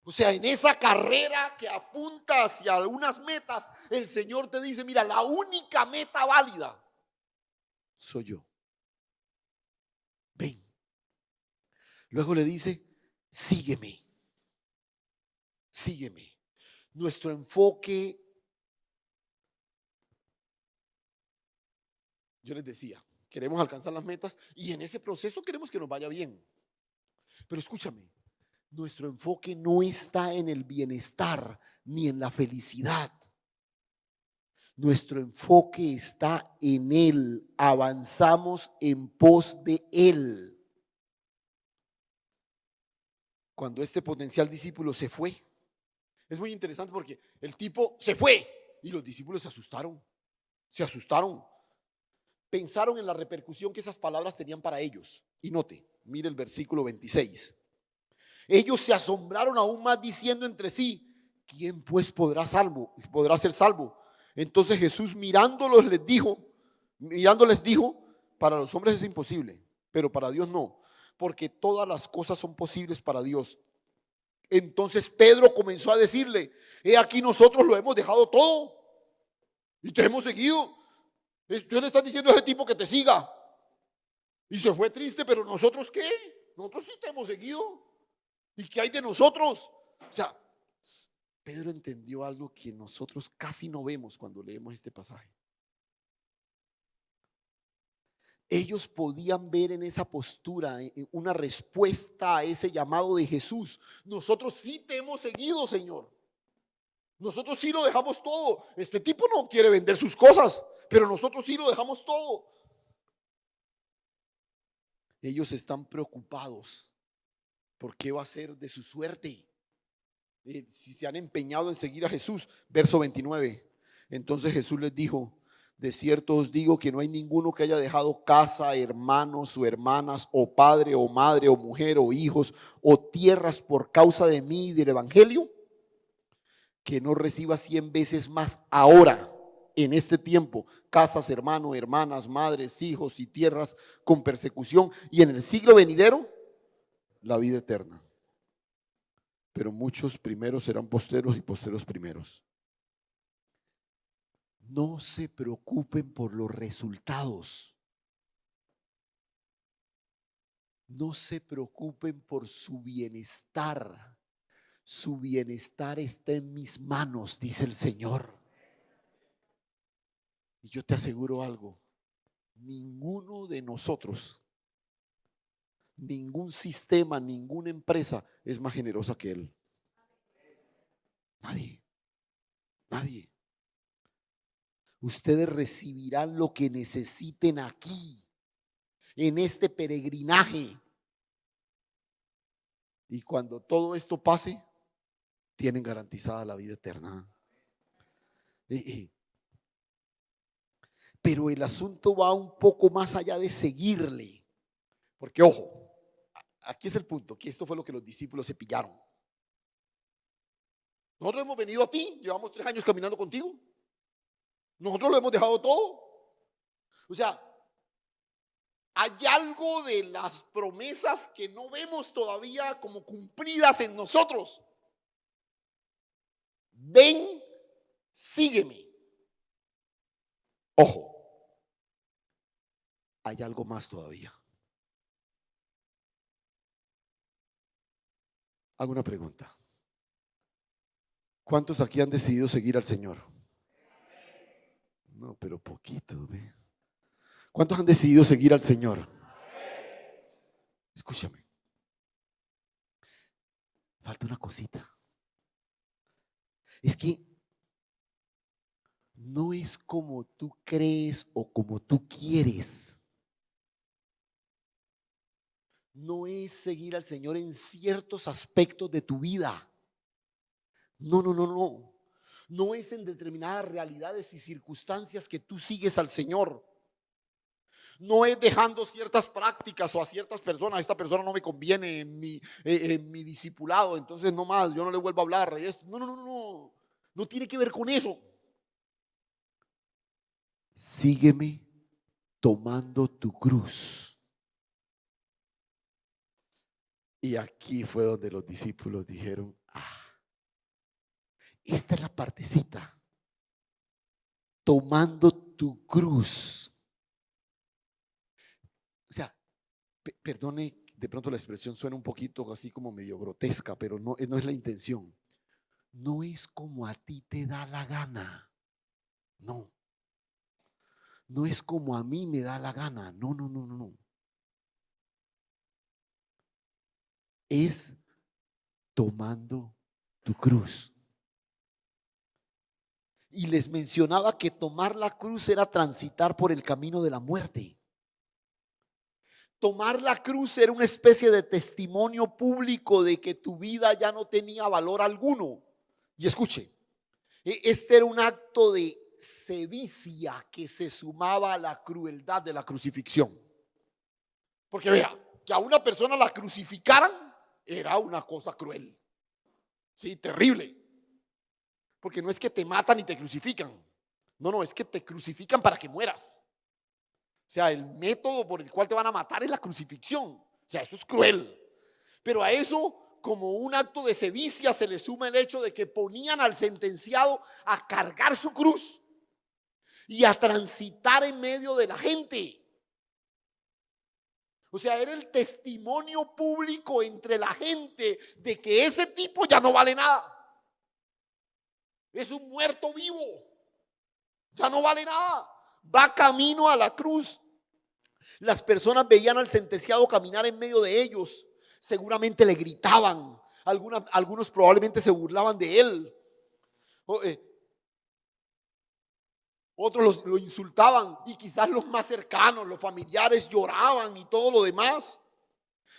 O sea, en esa carrera que apunta hacia algunas metas, el Señor te dice, mira, la única meta válida soy yo. Ven. Luego le dice, sígueme. Nuestro enfoque, yo les decía, queremos alcanzar las metas y en ese proceso queremos que nos vaya bien. Pero escúchame, nuestro enfoque no está en el bienestar ni en la felicidad. Nuestro enfoque está en Él. Avanzamos en pos de Él. Cuando este potencial discípulo se fue, es muy interesante porque el tipo se fue y los discípulos se asustaron. Pensaron en la repercusión que esas palabras tenían para ellos. Y mire el versículo 26. Ellos se asombraron aún más diciendo entre sí, ¿quién pues podrá ser salvo? Entonces Jesús mirándoles dijo, para los hombres es imposible, pero para Dios no, porque todas las cosas son posibles para Dios. Entonces Pedro comenzó a decirle: he aquí, nosotros lo hemos dejado todo y te hemos seguido. Tú le estás diciendo a ese tipo que te siga. Y se fue triste, pero nosotros ¿qué? Nosotros sí te hemos seguido. ¿Y qué hay de nosotros? O sea, Pedro entendió algo que nosotros casi no vemos cuando leemos este pasaje. Ellos podían ver en esa postura una respuesta a ese llamado de Jesús. Nosotros sí te hemos seguido, Señor. Nosotros sí lo dejamos todo. Este tipo no quiere vender sus cosas, pero nosotros sí lo dejamos todo. Ellos están preocupados por qué va a ser de su suerte. Si se han empeñado en seguir a Jesús. Verso 29. Entonces Jesús les dijo: de cierto os digo que no hay ninguno que haya dejado casa, hermanos o hermanas, o padre o madre, o mujer o hijos, o tierras por causa de mí y del evangelio, que no reciba 100 veces más ahora, en este tiempo, casas, hermanos, hermanas, madres, hijos y tierras con persecución, y en el siglo venidero la vida eterna. Pero muchos primeros serán posteros y posteros primeros. No se preocupen por los resultados. No se preocupen por su bienestar. Su bienestar está en mis manos, dice el Señor. Y yo te aseguro algo: ninguno de nosotros, ningún sistema, ninguna empresa es más generosa que Él. Nadie, nadie. Ustedes recibirán lo que necesiten aquí, en este peregrinaje. Y cuando todo esto pase, tienen garantizada la vida eterna. Pero el asunto va un poco más allá de seguirle. Porque ojo, aquí es el punto, que esto fue lo que los discípulos se pillaron. Nosotros hemos venido a ti, llevamos 3 años caminando contigo. Nosotros lo hemos dejado todo. O sea, hay algo de las promesas que no vemos todavía como cumplidas en nosotros. Ven, sígueme. Ojo, hay algo más todavía. Hago una pregunta. ¿Cuántos aquí han decidido seguir al Señor? No, pero poquito, ¿ve? ¿Cuántos han decidido seguir al Señor? Escúchame. Falta una cosita. Es que no es como tú crees o como tú quieres. No es seguir al Señor en ciertos aspectos de tu vida. No, no, no, no. No es en determinadas realidades y circunstancias que tú sigues al Señor. No es dejando ciertas prácticas o a ciertas personas. Esta persona no me conviene en mi discipulado, entonces no más, yo no le vuelvo a hablar. No, no, no, no. No tiene que ver con eso. Sígueme tomando tu cruz. Y aquí fue donde los discípulos dijeron: esta es la partecita. Tomando tu cruz. O sea, perdone, de pronto la expresión suena un poquito así como medio grotesca, pero no es la intención. No es como a ti te da la gana. No. No es como a mí me da la gana. No, no, no, no, no. Es tomando tu cruz. Y les mencionaba que tomar la cruz era transitar por el camino de la muerte. Tomar la cruz era una especie de testimonio público de que tu vida ya no tenía valor alguno. Y escuche, este era un acto de sevicia que se sumaba a la crueldad de la crucifixión. Porque vea, que a una persona la crucificaran era una cosa cruel. Sí, terrible. Porque no es que te matan y te crucifican. No, no, es que te crucifican para que mueras. O sea, el método por el cual te van a matar es la crucifixión. O sea, eso es cruel. Pero a eso como un acto de sevicia se le suma el hecho de que ponían al sentenciado a cargar su cruz y a transitar en medio de la gente. O sea, era el testimonio público entre la gente de que ese tipo ya no vale nada. Es un muerto vivo. Ya no vale nada. Va camino a la cruz. Las personas veían al sentenciado caminar en medio de ellos. Seguramente le gritaban. Algunos probablemente se burlaban de él. Otros lo insultaban. Y quizás los más cercanos, los familiares, lloraban y todo lo demás.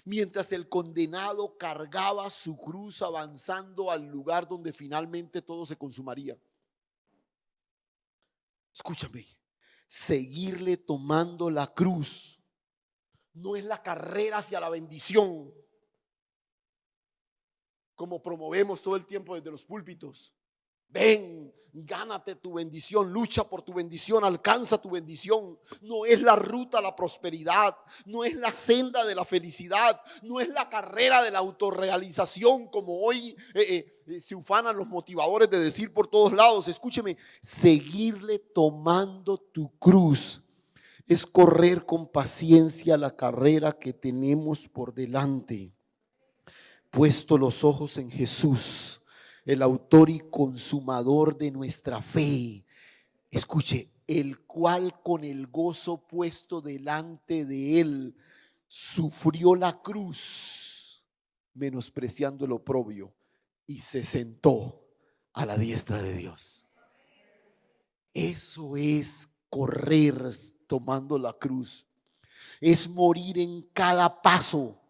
Mientras el condenado cargaba su cruz avanzando al lugar donde finalmente todo se consumaría. Escúchame, seguirle tomando la cruz no es la carrera hacia la bendición, como promovemos todo el tiempo desde los púlpitos. Ven, gánate tu bendición, lucha por tu bendición, alcanza tu bendición. No es la ruta a la prosperidad, no es la senda de la felicidad, no es la carrera de la autorrealización como hoy se ufanan los motivadores de decir por todos lados. Escúcheme, seguirle tomando tu cruz es correr con paciencia la carrera que tenemos por delante, puesto los ojos en Jesús, el autor y consumador de nuestra fe. Escuche, el cual con el gozo puesto delante de él sufrió la cruz, menospreciando el oprobio, y se sentó a la diestra de Dios. Eso es correr tomando la cruz. Es morir en cada paso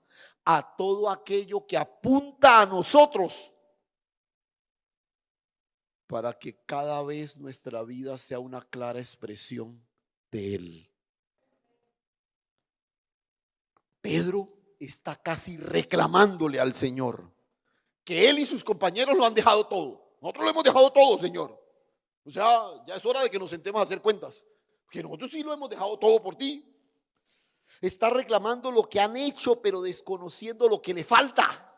a todo aquello que apunta a nosotros, para que cada vez nuestra vida sea una clara expresión de Él. Pedro está casi reclamándole al Señor que él y sus compañeros lo han dejado todo. Nosotros lo hemos dejado todo, Señor. O sea, ya es hora de que nos sentemos a hacer cuentas, que nosotros sí lo hemos dejado todo por ti. Está reclamando lo que han hecho, pero desconociendo lo que le falta.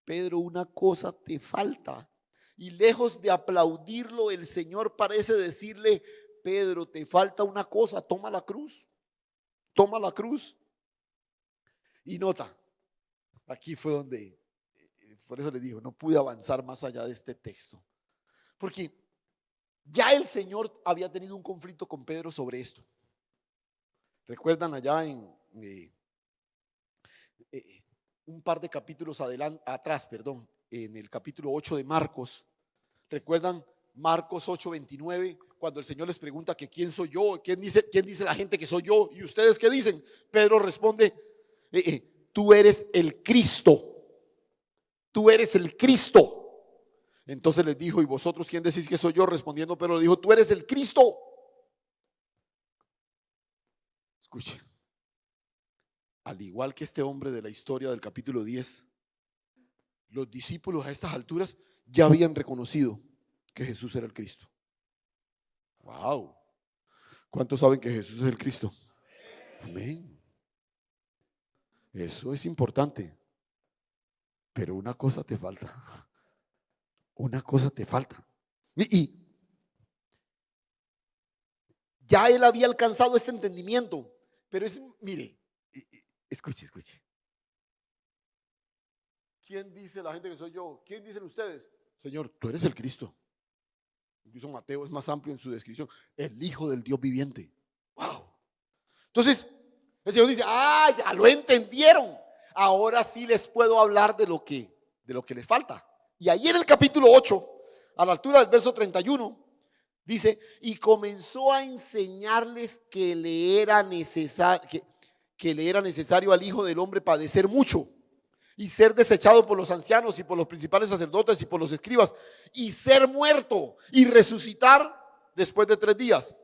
Pedro, una cosa te falta. Y lejos de aplaudirlo, el Señor parece decirle: Pedro, te falta una cosa, toma la cruz. Toma la cruz. Y nota, aquí fue donde, por eso le digo, no pude avanzar más allá de este texto. Porque ya el Señor había tenido un conflicto con Pedro sobre esto. Recuerdan allá en un par de capítulos atrás, en el capítulo 8 de Marcos. ¿Recuerdan Marcos 8:29? Cuando el Señor les pregunta que quién soy yo, quién dice la gente que soy yo, y ustedes qué dicen. Pedro responde: tú eres el Cristo. Tú eres el Cristo. Entonces les dijo: ¿y vosotros quién decís que soy yo? Respondiendo Pedro dijo: tú eres el Cristo. Escuchen, al igual que este hombre de la historia del capítulo 10, los discípulos a estas alturas ya habían reconocido que Jesús era el Cristo. Wow. ¿Cuántos saben que Jesús es el Cristo? Amén. Eso es importante. Pero una cosa te falta. Una cosa te falta. Y ya él había alcanzado este entendimiento. Pero mire, escuche. ¿Quién dice la gente que soy yo? ¿Quién dicen ustedes? Señor, tú eres el Cristo. Incluso Mateo es más amplio en su descripción: el Hijo del Dios viviente. Wow. Entonces, el Señor dice: ya lo entendieron. Ahora sí les puedo hablar de lo que les falta. Y ahí en el capítulo 8, a la altura del verso 31, dice: y comenzó a enseñarles que le era necesario al Hijo del Hombre padecer mucho y ser desechado por los ancianos y por los principales sacerdotes y por los escribas, y ser muerto y resucitar después de 3 días.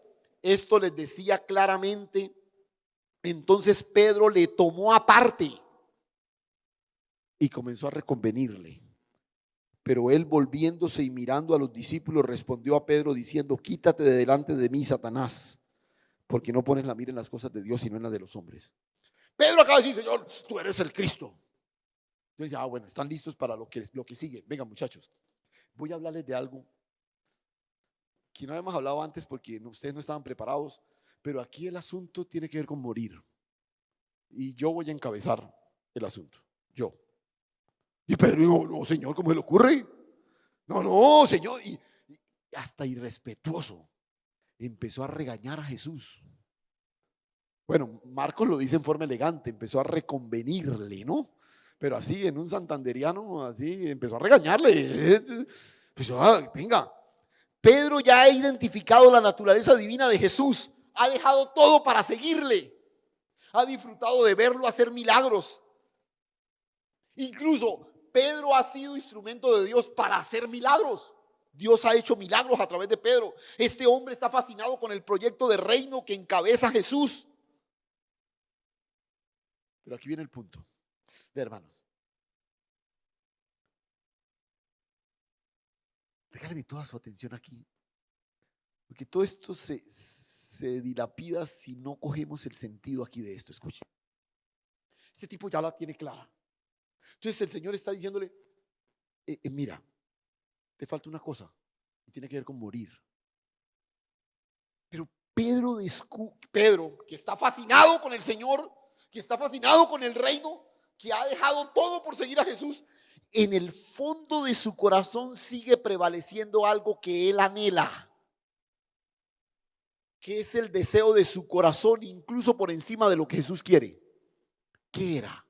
Esto les decía claramente. Entonces Pedro le tomó aparte y comenzó a reconvenirle. Pero él, volviéndose y mirando a los discípulos, respondió a Pedro diciendo: quítate de delante de mí, Satanás, porque no pones la mira en las cosas de Dios, sino en las de los hombres. Pedro acaba de decir: Señor, tú eres el Cristo. Yo decía, bueno, están listos para lo que sigue. Venga, muchachos, voy a hablarles de algo que no habíamos hablado antes porque ustedes no estaban preparados, pero aquí el asunto tiene que ver con morir. Y yo voy a encabezar el asunto. Yo. Y Pedro dijo, no, señor, ¿cómo se le ocurre? No, no, señor. Y hasta irrespetuoso empezó a regañar a Jesús. Bueno, Marcos lo dice en forma elegante, empezó a reconvenirle, ¿no? Pero así, en un santanderiano, así, empezó a regañarle. Empezó venga, Pedro ya ha identificado la naturaleza divina de Jesús, ha dejado todo para seguirle, ha disfrutado de verlo hacer milagros. Incluso Pedro ha sido instrumento de Dios para hacer milagros. Dios ha hecho milagros a través de Pedro. Este hombre está fascinado con el proyecto de reino que encabeza Jesús. Pero aquí viene el punto, hermanos. Regáleme toda su atención aquí, porque todo esto se dilapida si no cogemos el sentido aquí de esto. Escuchen, este tipo ya la tiene clara. Entonces el Señor está diciéndole, mira, te falta una cosa y tiene que ver con morir. Pero Pedro, que está fascinado con el Señor, que está fascinado con el reino, que ha dejado todo por seguir a Jesús, en el fondo de su corazón sigue prevaleciendo algo que él anhela, que es el deseo de su corazón, incluso por encima de lo que Jesús quiere. ¿Qué era?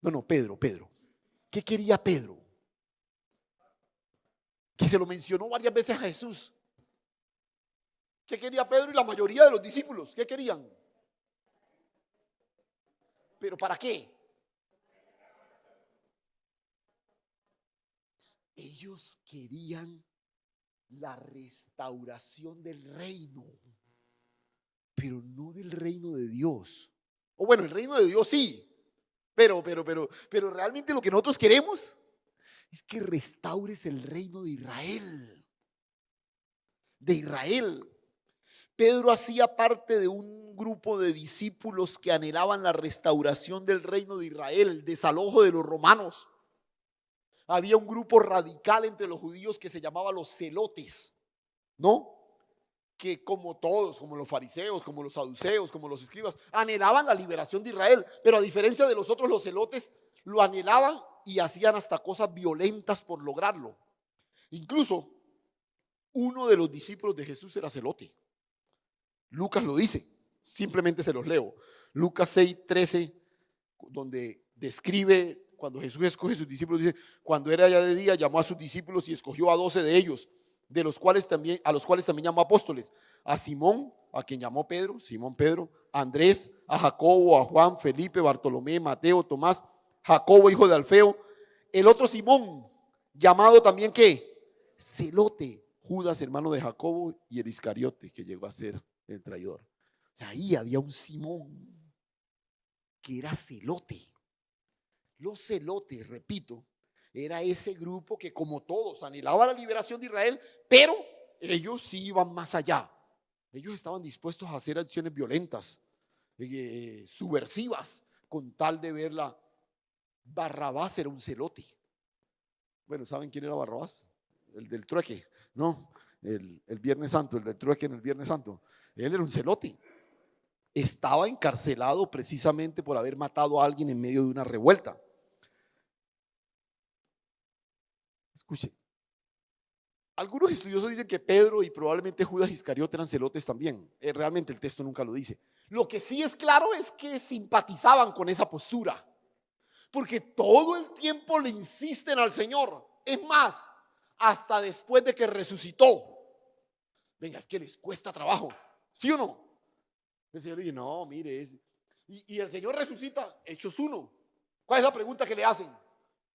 No, Pedro. ¿Qué quería Pedro? Que se lo mencionó varias veces a Jesús. ¿Qué quería Pedro y la mayoría de los discípulos? ¿Qué querían? ¿Pero para qué? Ellos querían la restauración del reino, pero no del reino de Dios. O bueno, el reino de Dios sí, pero realmente lo que nosotros queremos es que restaures el reino de Israel. De Israel. Pedro hacía parte de un grupo de discípulos que anhelaban la restauración del reino de Israel, el desalojo de los romanos. Había un grupo radical entre los judíos que se llamaba los celotes, ¿no? Que como todos, como los fariseos, como los saduceos, como los escribas, anhelaban la liberación de Israel, pero a diferencia de los otros, los celotes lo anhelaban y hacían hasta cosas violentas por lograrlo. Incluso uno de los discípulos de Jesús era celote. Lucas lo dice, simplemente se los leo. Lucas 6:13, donde describe cuando Jesús escoge a sus discípulos, dice, cuando era ya de día, llamó a sus discípulos y escogió a 12 de ellos, a los cuales también llamó apóstoles, a Simón, a quien llamó Pedro, Simón Pedro, a Andrés, a Jacobo, a Juan, Felipe, Bartolomé, Mateo, Tomás, Jacobo, hijo de Alfeo, el otro Simón, llamado también ¿qué? Celote, Judas, hermano de Jacobo, y el Iscariote, que llegó a ser el traidor. O sea, ahí había un Simón que era celote. Los celotes, repito, era ese grupo que como todos anhelaba la liberación de Israel, pero ellos sí iban más allá. Ellos estaban dispuestos a hacer acciones violentas, subversivas, con tal de verla. Barrabás era un celote. Bueno, ¿saben quién era Barrabás? El del trueque, ¿no? El Viernes Santo, el del trueque en el Viernes Santo. Él era un celote. Estaba encarcelado precisamente por haber matado a alguien en medio de una revuelta. Escuche, algunos estudiosos dicen que Pedro y probablemente Judas Iscariote eran celotes también. Realmente el texto nunca lo dice. Lo que sí es claro es que simpatizaban con esa postura, porque todo el tiempo le insisten al Señor. Es más, hasta después de que resucitó. Venga, es que les cuesta trabajo, ¿sí o no? El Señor dice, no, mire, y el Señor resucita, Hechos 1. ¿Cuál es la pregunta que le hacen?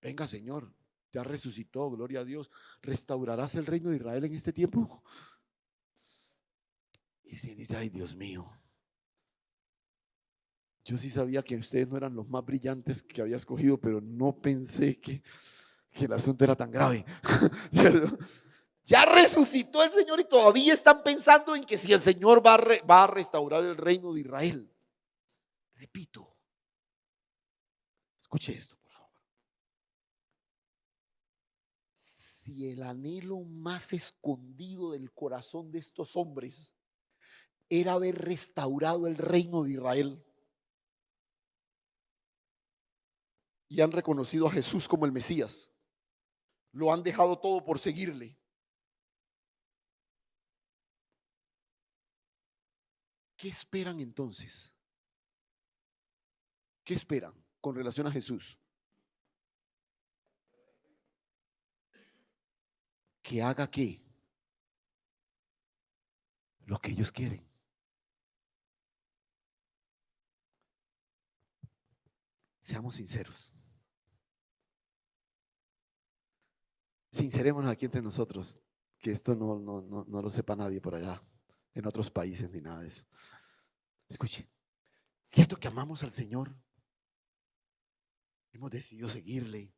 Venga, Señor, ya resucitó, gloria a Dios. ¿Restaurarás el reino de Israel en este tiempo? Y se dice, ay, Dios mío, yo sí sabía que ustedes no eran los más brillantes que había escogido, pero no pensé que el asunto era tan grave. Ya resucitó el Señor y todavía están pensando en que si el Señor va a restaurar el reino de Israel. Repito, Escuche esto, por favor. Si el anhelo más escondido del corazón de estos hombres era haber restaurado el reino de Israel y han reconocido a Jesús como el Mesías, lo han dejado todo por seguirle. ¿Qué esperan entonces? ¿Qué esperan con relación a Jesús? Que haga qué? Lo que ellos quieren. Seamos sinceros. Sincerémonos aquí entre nosotros, que esto no lo sepa nadie por allá, en otros países ni nada de eso. Escuche, cierto que amamos al Señor, hemos decidido seguirle,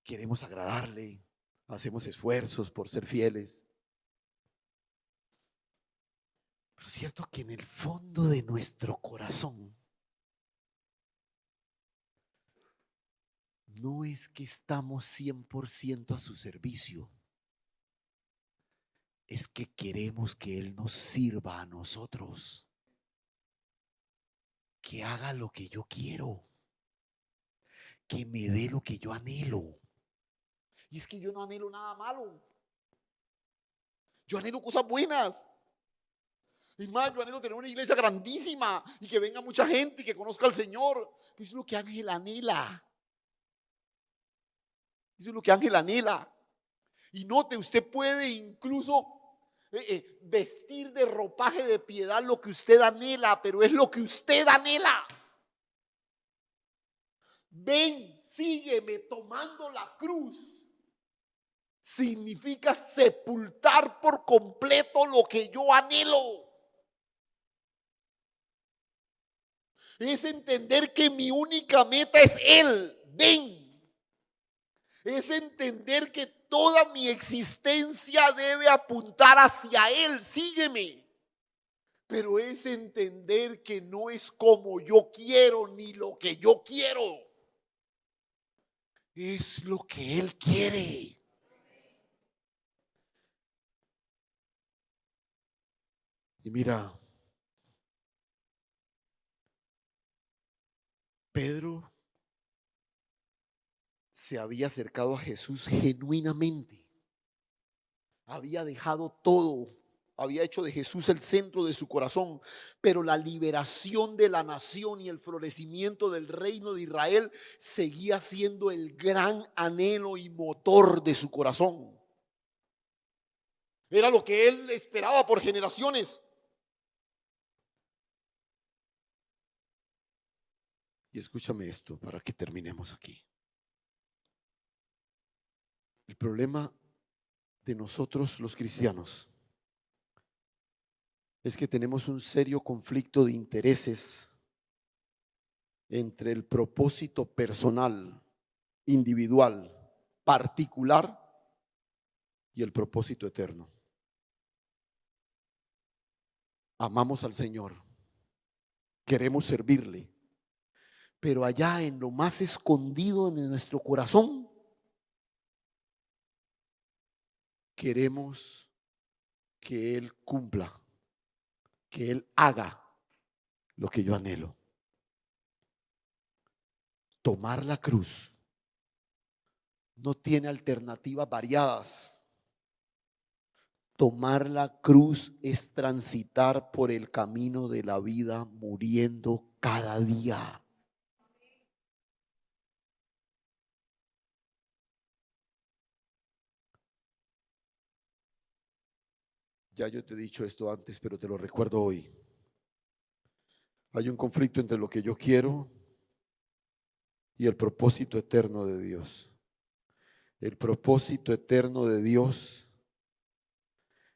queremos agradarle, hacemos esfuerzos por ser fieles. Pero cierto que en el fondo de nuestro corazón no es que estamos 100% a su servicio, es que queremos que Él nos sirva a nosotros, que haga lo que yo quiero, que me dé lo que yo anhelo. Y es que yo no anhelo nada malo, yo anhelo cosas buenas. Es más, yo anhelo tener una iglesia grandísima y que venga mucha gente y que conozca al Señor. Eso es lo que Ángel anhela. Eso es lo que Ángel anhela. Y note, usted puede incluso vestir de ropaje de piedad lo que usted anhela, pero es lo que usted anhela. Ven, sígueme tomando la cruz. Significa sepultar por completo lo que yo anhelo. Es entender que mi única meta es Él. Ven. Es entender que toda mi existencia debe apuntar hacia Él. Sígueme. Pero es entender que no es como yo quiero ni lo que yo quiero. Es lo que Él quiere. Y mira, Pedro se había acercado a Jesús genuinamente. Había dejado todo. Había hecho de Jesús el centro de su corazón, pero la liberación de la nación y el florecimiento del reino de Israel seguía siendo el gran anhelo y motor de su corazón. Era lo que él esperaba por generaciones. Y escúchame esto para que terminemos aquí. El problema de nosotros los cristianos es que tenemos un serio conflicto de intereses entre el propósito personal, individual, particular y el propósito eterno. Amamos al Señor, queremos servirle, pero allá en lo más escondido de nuestro corazón queremos que Él cumpla, que Él haga lo que yo anhelo. Tomar la cruz no tiene alternativas variadas. Tomar la cruz es transitar por el camino de la vida muriendo cada día. Ya yo te he dicho esto antes, pero te lo recuerdo hoy. Hay un conflicto entre lo que yo quiero y el propósito eterno de Dios. El propósito eterno de Dios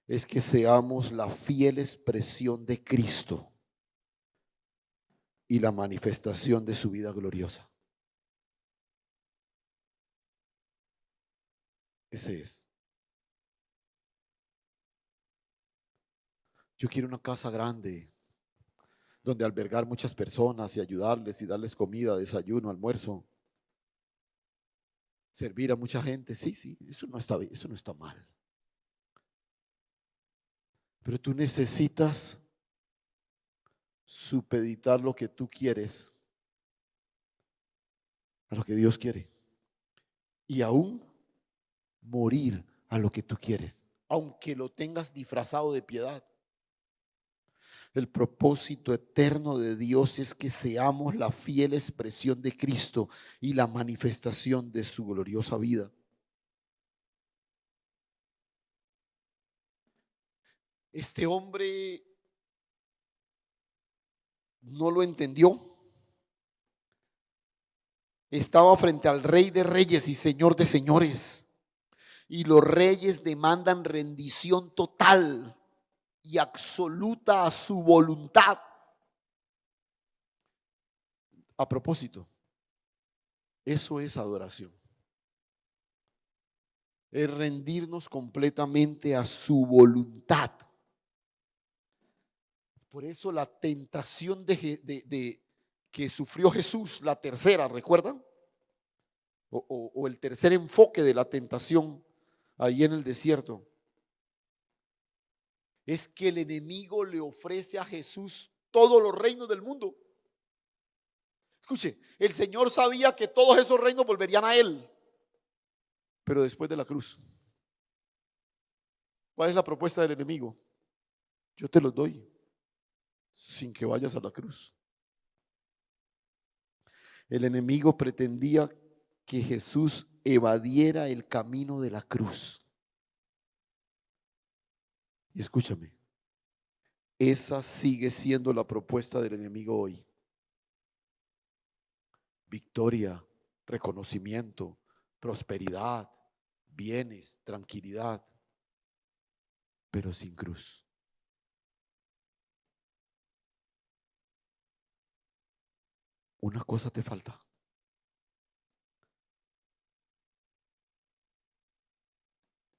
es que seamos la fiel expresión de Cristo y la manifestación de su vida gloriosa. Ese es. Yo quiero una casa grande donde albergar muchas personas y ayudarles y darles comida, desayuno, almuerzo, servir a mucha gente. Sí, sí, eso no está bien, eso no está mal. Pero tú necesitas supeditar lo que tú quieres a lo que Dios quiere. Y aún morir a lo que tú quieres, aunque lo tengas disfrazado de piedad. El propósito eterno de Dios es que seamos la fiel expresión de Cristo y la manifestación de su gloriosa vida. Este hombre no lo entendió. Estaba frente al Rey de Reyes y Señor de Señores. Y los reyes demandan rendición total y absoluta a su voluntad. A propósito, eso es adoración. Es rendirnos completamente a su voluntad. Por eso la tentación que sufrió Jesús, la tercera, ¿recuerdan? O el tercer enfoque de la tentación ahí en el desierto, es que el enemigo le ofrece a Jesús todos los reinos del mundo. Escuche, el Señor sabía que todos esos reinos volverían a Él, pero después de la cruz. ¿Cuál es la propuesta del enemigo? Yo te los doy sin que vayas a la cruz. El enemigo pretendía que Jesús evadiera el camino de la cruz. Y escúchame, esa sigue siendo la propuesta del enemigo hoy. Victoria, reconocimiento, prosperidad, bienes, tranquilidad, pero sin cruz. Una cosa te falta.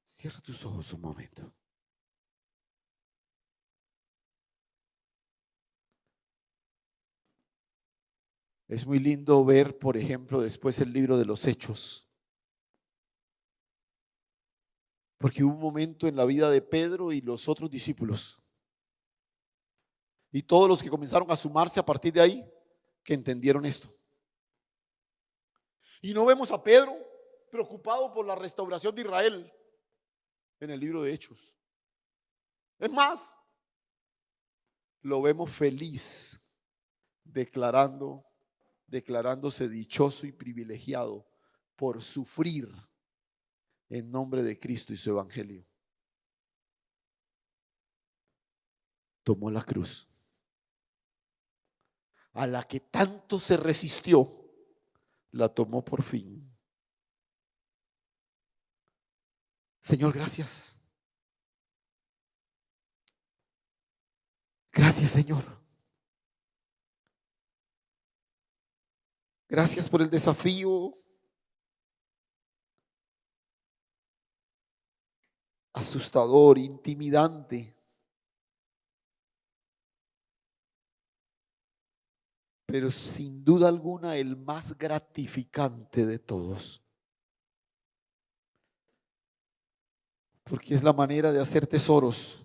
Cierra tus ojos un momento. Es muy lindo ver, por ejemplo, después el libro de los Hechos. Porque hubo un momento en la vida de Pedro y los otros discípulos. Y todos los que comenzaron a sumarse a partir de ahí, que entendieron esto. Y no vemos a Pedro preocupado por la restauración de Israel en el libro de Hechos. Es más, lo vemos feliz, declarándose dichoso y privilegiado por sufrir en nombre de Cristo y su evangelio. Tomó la cruz, a la que tanto se resistió, la tomó por fin. Señor, gracias. Gracias, Señor. Gracias por el desafío asustador, intimidante, pero sin duda alguna el más gratificante de todos. Porque es la manera de hacer tesoros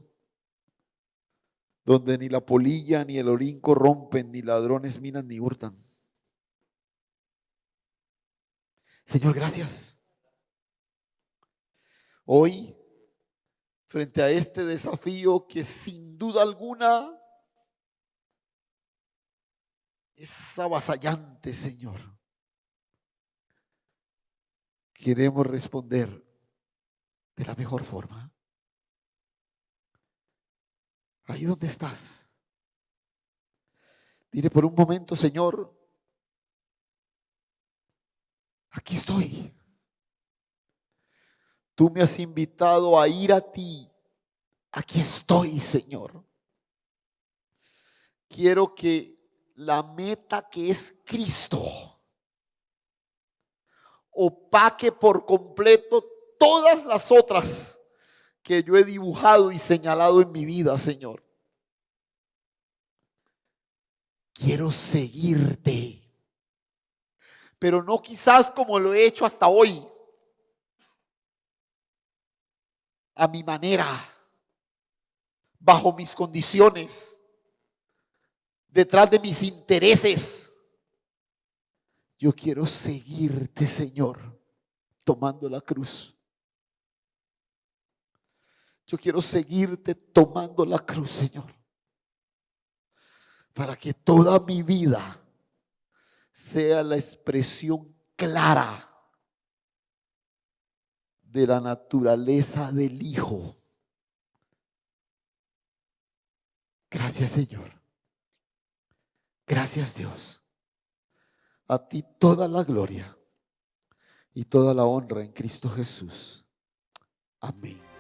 donde ni la polilla ni el orín corrompen, ni ladrones minan ni hurtan. Señor, gracias. Hoy, frente a este desafío que sin duda alguna es avasallante, Señor, queremos responder de la mejor forma. Ahí donde estás, dile por un momento: Señor, aquí estoy. Tú me has invitado a ir a ti. Aquí estoy, Señor. Quiero que la meta, que es Cristo, opaque por completo todas las otras que yo he dibujado y señalado en mi vida, Señor. quiero seguirte. Pero no quizás como lo he hecho hasta hoy, a mi manera, bajo mis condiciones, detrás de mis intereses. Yo quiero seguirte, Señor, tomando la cruz. Yo quiero seguirte tomando la cruz, Señor, para que toda mi vida sea la expresión clara de la naturaleza del Hijo. Gracias, Señor. Gracias, Dios. A ti toda la gloria y toda la honra en Cristo Jesús. Amén.